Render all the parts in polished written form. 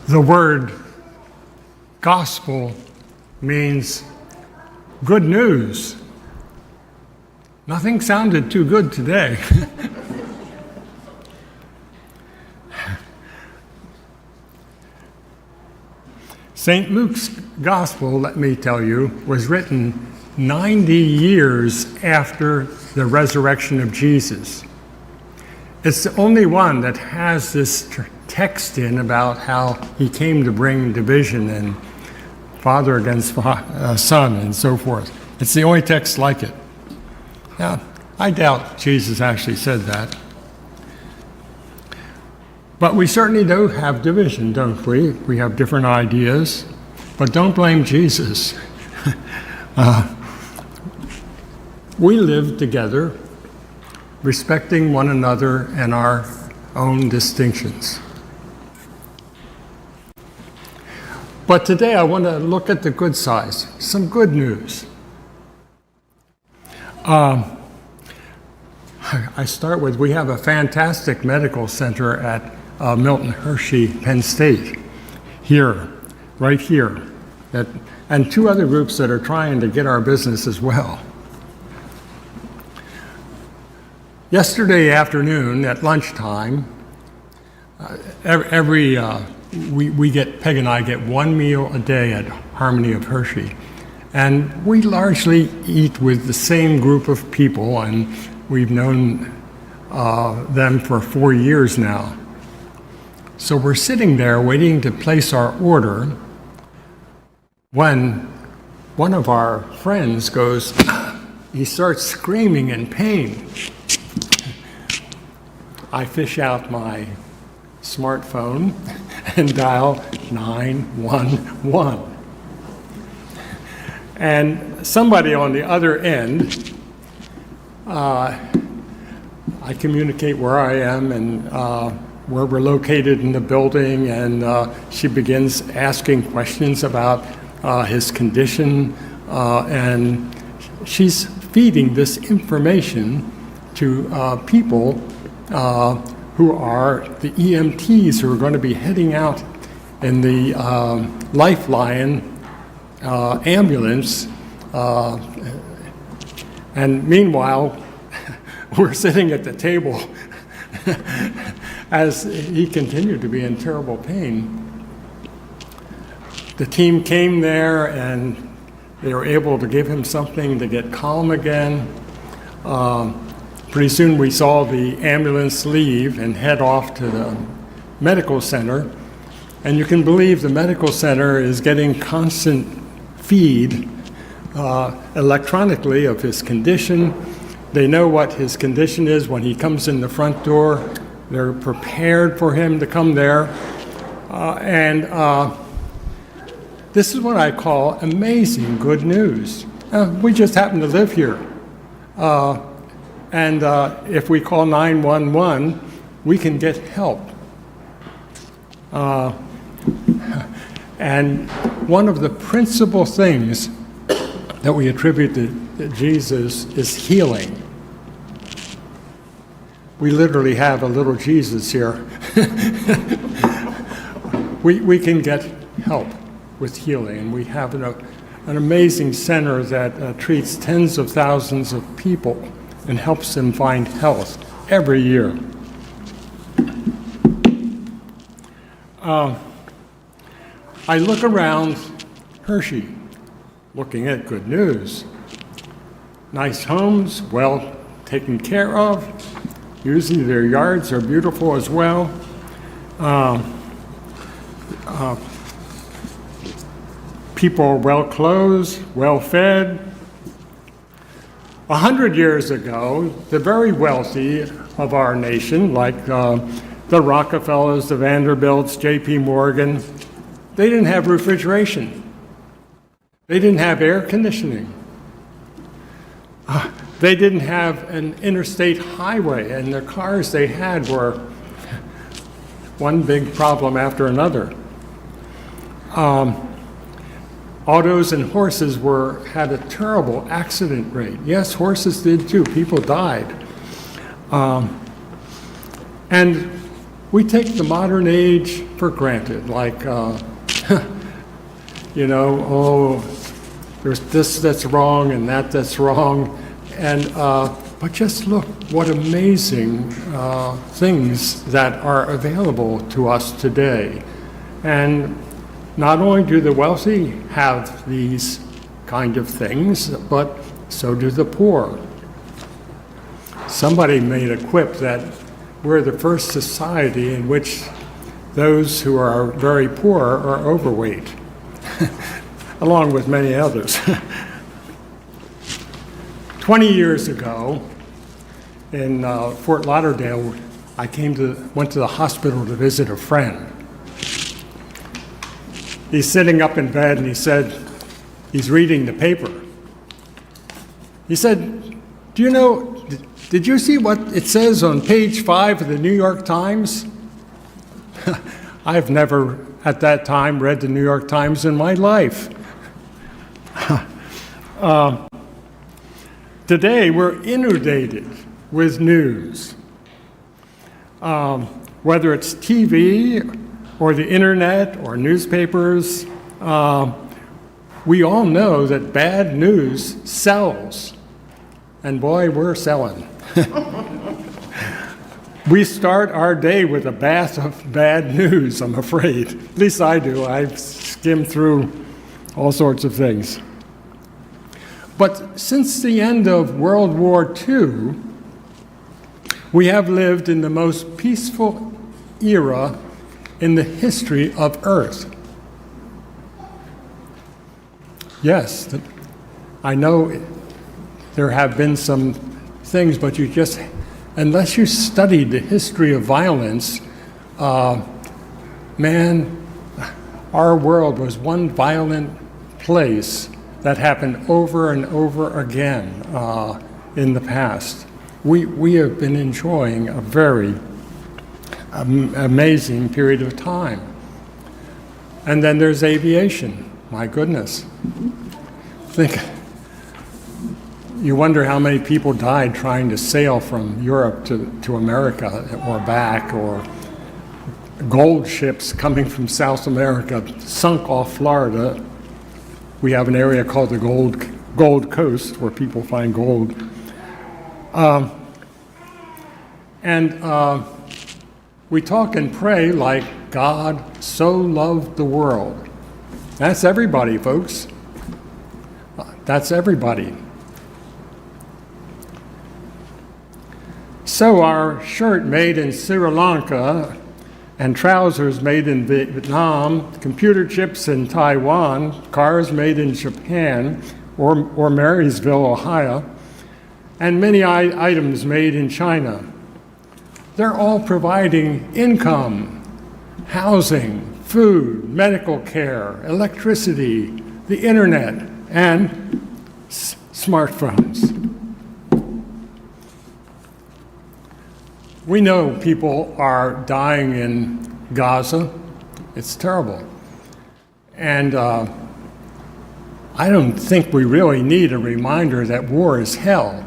The word gospel means good news. Nothing sounded too good today. St. Luke's gospel, let me tell you, was written 90 years after the resurrection of Jesus. It's the only one that has this text in about how he came to bring division and father against son and so forth. It's the only text like it. Now, I doubt Jesus actually said that. But we certainly do have division, don't we? We have different ideas, but don't blame Jesus. We live together, respecting one another and our own distinctions. But today I want to look at the good side, some good news. I start with, we have a fantastic medical center at Milton Hershey, Penn State, right here, and two other groups that are trying to get our business as well. Yesterday afternoon at lunchtime, Peg and I get one meal a day at Harmony of Hershey, and we largely eat with the same group of people, and we've known them for 4 years now. So we're sitting there waiting to place our order when one of our friends goes, he starts screaming in pain. I fish out my smartphone and dial 911. And somebody on the other end, I communicate where I am and where we're located in the building, and she begins asking questions about his condition, and she's feeding this information to people who are the EMTs who are going to be heading out in the Lifeline ambulance. And meanwhile, we're sitting at the table as he continued to be in terrible pain. The team came there and they were able to give him something to get calm again. Pretty soon we saw the ambulance leave and head off to the medical center. And you can believe the medical center is getting constant feed electronically of his condition. They know what his condition is when he comes in the front door. They're prepared for him to come there. This is what I call amazing good news. We just happen to live here. And if we call 911, we can get help. And one of the principal things that we attribute to Jesus is healing. We literally have a little Jesus here. we can get help with healing, and we have an amazing center that treats tens of thousands of people and helps them find health every year. I look around Hershey, looking at good news. Nice homes, well taken care of. Usually their yards are beautiful as well. People are well clothed, well fed. 100 years ago, the very wealthy of our nation, like the Rockefellers, the Vanderbilts, J.P. Morgan, they didn't have refrigeration. They didn't have air conditioning. They didn't have an interstate highway, and the cars they had were one big problem after another. Autos and horses had a terrible accident rate. Yes, horses did too. People died. And we take the modern age for granted, like, you know, oh, there's this that's wrong and that's wrong. And, but just look what amazing things that are available to us today. And not only do the wealthy have these kind of things, but so do the poor. Somebody made a quip that we're the first society in which those who are very poor are overweight, along with many others. 20 years ago, in Fort Lauderdale, I went to the hospital to visit a friend. He's sitting up in bed and he said, he's reading the paper. He said, do you know, did you see what it says on page 5 of the New York Times? I've never, at that time, read the New York Times in my life. Today, we're inundated with news. Whether it's TV or the internet or newspapers, we all know that bad news sells. And boy, we're selling. We start our day with a bath of bad news, I'm afraid. At least I do. I've skimmed through all sorts of things. But since the end of World War II, we have lived in the most peaceful era in the history of Earth. Yes, I know there have been some things, but unless you studied the history of violence, man, our world was one violent place that happened over and over again in the past. We have been enjoying a very amazing period of time. And then there's aviation. My goodness. You wonder how many people died trying to sail from Europe to America or back, or gold ships coming from South America sunk off Florida. We have an area called the Gold Coast where people find gold. We talk and pray like God so loved the world. That's everybody, folks. That's everybody. So our shirt made in Sri Lanka and trousers made in Vietnam, computer chips in Taiwan, cars made in Japan or Marysville, Ohio, and many items made in China. They're all providing income, housing, food, medical care, electricity, the internet, and smartphones. We know people are dying in Gaza. It's terrible. And I don't think we really need a reminder that war is hell.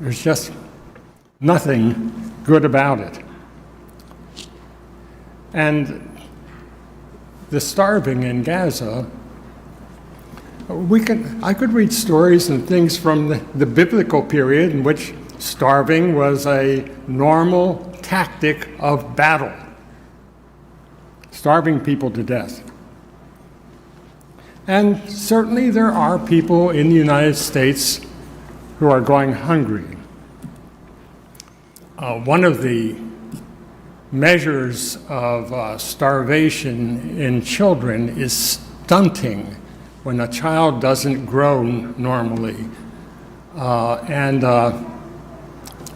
There's just nothing good about it. And the starving in Gaza, I could read stories and things from the biblical period in which starving was a normal tactic of battle, starving people to death. And certainly there are people in the United States who are going hungry. One of the measures of starvation in children is stunting, when a child doesn't grow normally.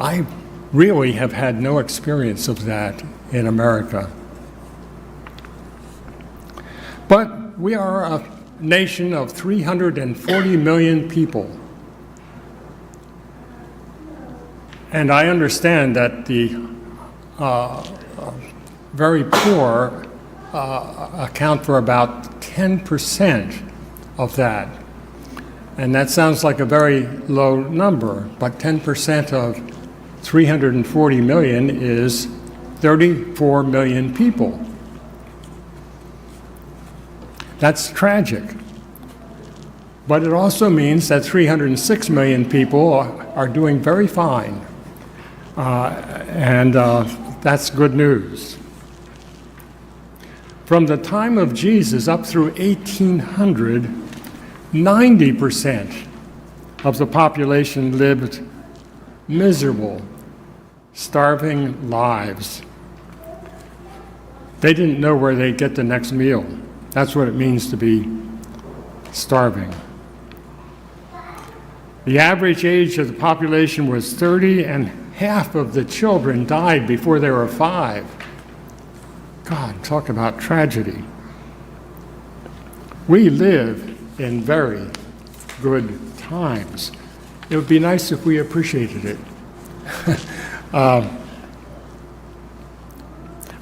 I really have had no experience of that in America. But we are a nation of 340 million people. And I understand that the very poor account for about 10% of that. And that sounds like a very low number, but 10% of 340 million is 34 million people. That's tragic. But it also means that 306 million people are doing very fine. And that's good news. From the time of Jesus up through 1800, 90% of the population lived miserable, starving lives. They didn't know where they'd get the next meal. That's what it means to be starving. The average age of the population was 30, and half of the children died before they were 5. God, talk about tragedy. We live in very good times. It would be nice if we appreciated it.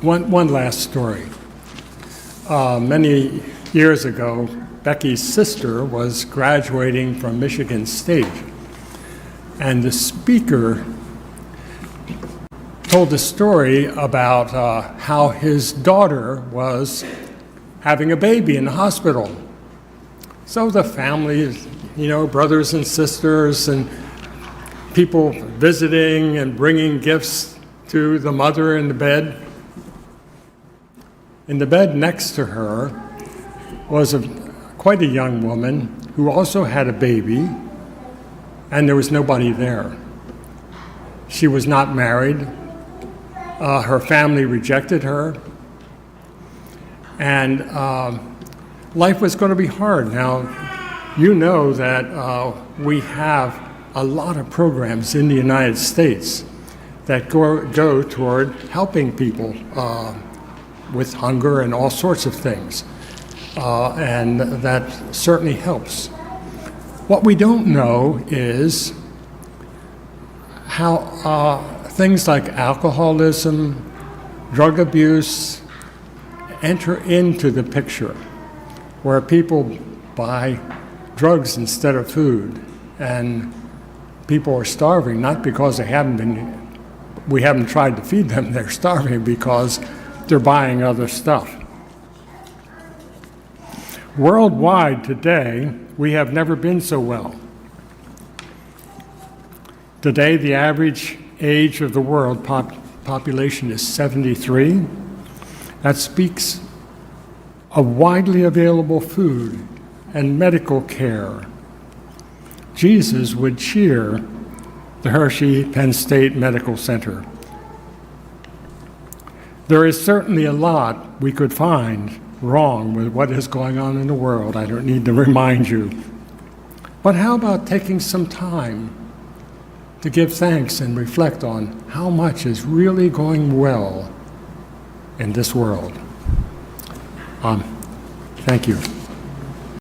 One last story. Many years ago, Becky's sister was graduating from Michigan State, and the speaker told a story about how his daughter was having a baby in the hospital. So the family, brothers and sisters and people visiting and bringing gifts to the mother in the bed. In the bed next to her was quite a young woman who also had a baby, and there was nobody there. She was not married. Her family rejected her, and life was going to be hard. Now, you know that we have a lot of programs in the United States that go toward helping people with hunger and all sorts of things, and that certainly helps. What we don't know is how things like alcoholism, drug abuse enter into the picture, where people buy drugs instead of food, and people are starving, not because we haven't tried to feed them, they're starving because they're buying other stuff. Worldwide today, we have never been so well. Today, the average age of the world population is 73. That speaks of widely available food and medical care. Jesus would cheer the Hershey Penn State Medical Center. There is certainly a lot we could find wrong with what is going on in the world. I don't need to remind you. But how about taking some time to give thanks and reflect on how much is really going well in this world? Thank you.